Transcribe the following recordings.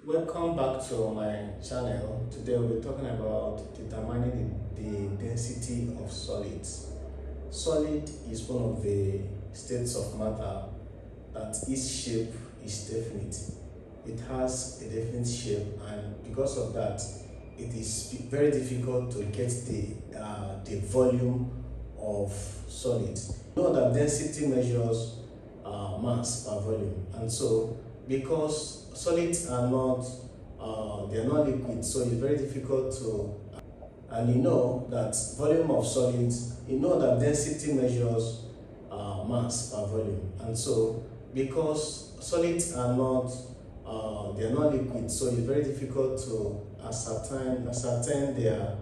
Welcome back to my channel. Today we'll be talking about determining the density of solids. Solid is one of the states of matter that its shape is definite. It has a definite shape, and because of that, it is very difficult to get the volume of solids. You know that density measures mass per volume, and so because solids are not they are not liquid, so it's very difficult to, and you know that volume of solids, you know that density measures mass per volume, and so because solids are not they are not liquid, so it's very difficult to ascertain their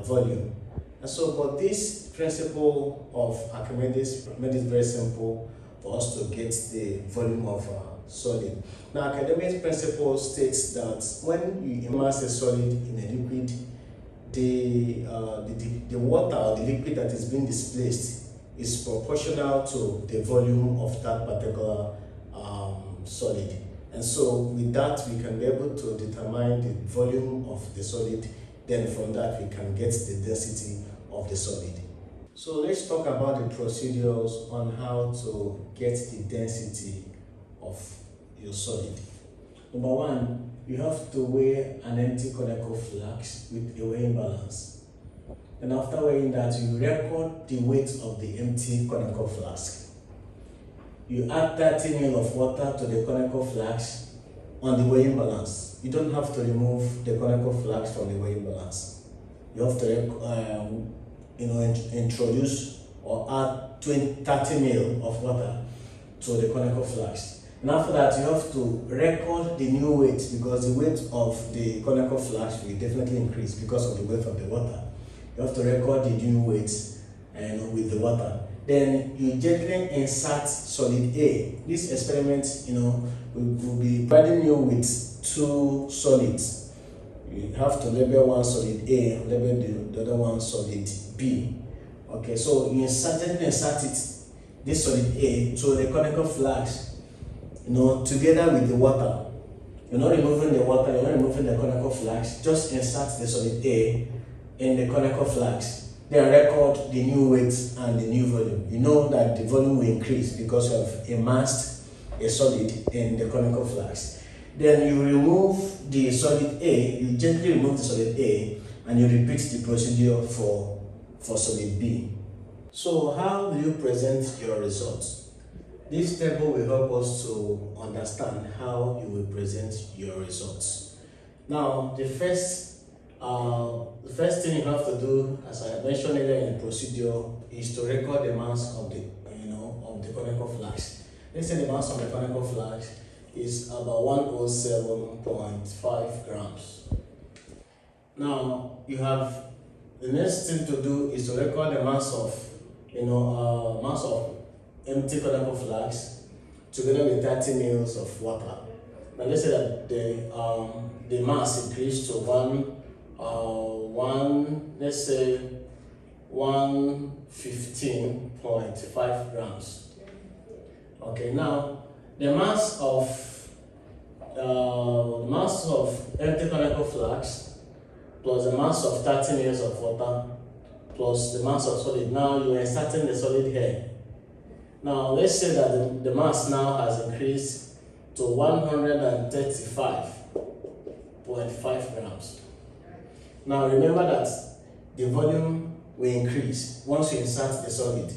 volume. And so, but this principle of Archimedes made it very simple for us to get the volume of solid. Now, academic principle states that when you immerse a solid in a liquid, the water or the liquid that is being displaced is proportional to the volume of that particular solid. And so with that, we can be able to determine the volume of the solid. Then from that, we can get the density of the solid. So let's talk about the procedures on how to get the density of your solid. Number one, you have to weigh an empty conical flask with a weighing balance. And after weighing that, you record the weight of the empty conical flask. You add 30 ml of water to the conical flask on the weighing balance. You don't have to remove the conical flask from the weighing balance. You have to introduce or add 30 ml of water to the conical flask. And after that, you have to record the new weight, because the weight of the conical flask will definitely increase because of the weight of the water. You have to record the new weight and with the water. Then you gently insert solid A. This experiment, will be providing you with two solids. You have to label one solid A, label the other one solid B. Okay, so you gently insert this solid A to the conical flask, together with the water. You're not removing the water, you're not removing the conical flask. Just insert the solid A in the conical flask. Then record the new weight and the new volume. You know that the volume will increase because you have immersed a solid in the conical flask. Then you remove the solid A, you gently remove the solid A, and you repeat the procedure for solid B. So how do you present your results? This table will help us to understand how you will present your results. Now, the first thing you have to do, as I mentioned earlier in the procedure, is to record the mass of the conical flask. Let's say the mass of the conical flask is about 107.5 grams. Now you have the next thing to do is to record the mass of empty conical flask together with 30 ml of water. Now let's say that the mass increased to 115.5 grams. Okay, now the mass of empty conical flask plus the mass of 30 ml of water plus the mass of solid. Now you are inserting the solid here. Now let's say that the mass now has increased to 135.5 grams. Now remember that the volume will increase once you insert the solid.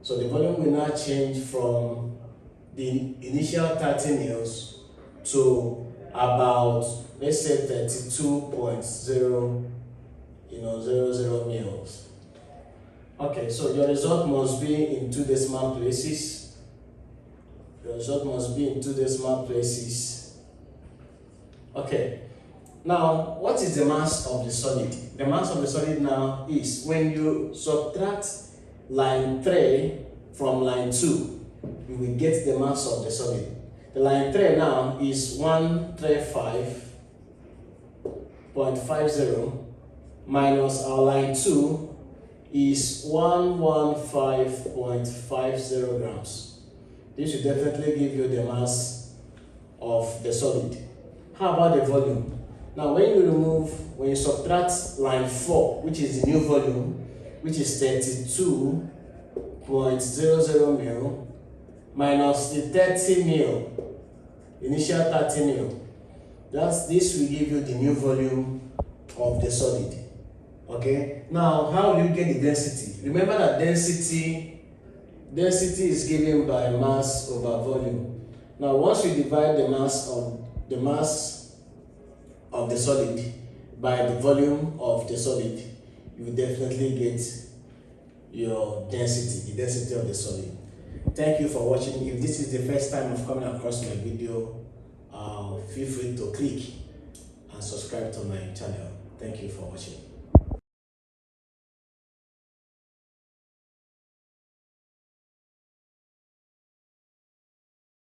So the volume will now change from the initial 30 ml to about, let's say, 32.000 ml. Okay, so your result must be in two decimal places. Okay. Now, what is the mass of the solid? The mass of the solid now is, when you subtract line 3 from line 2, you will get the mass of the solid. The line 3 now is 135.50 minus our line 2 is 115.50 grams. This will definitely give you the mass of the solid. How about the volume? Now when you subtract line 4, which is the new volume, which is 32.00 mil, minus the 30 mil, initial 30 mil, this will give you the new volume of the solid. Okay, now how will you get the density? Remember that density is given by mass over volume. Now once you divide the mass of the solid by the volume of the solid, you will definitely get your density, the density of the solid. Thank you for watching. If this is the first time of coming across my video, feel free to click and subscribe to my channel. Thank you for watching.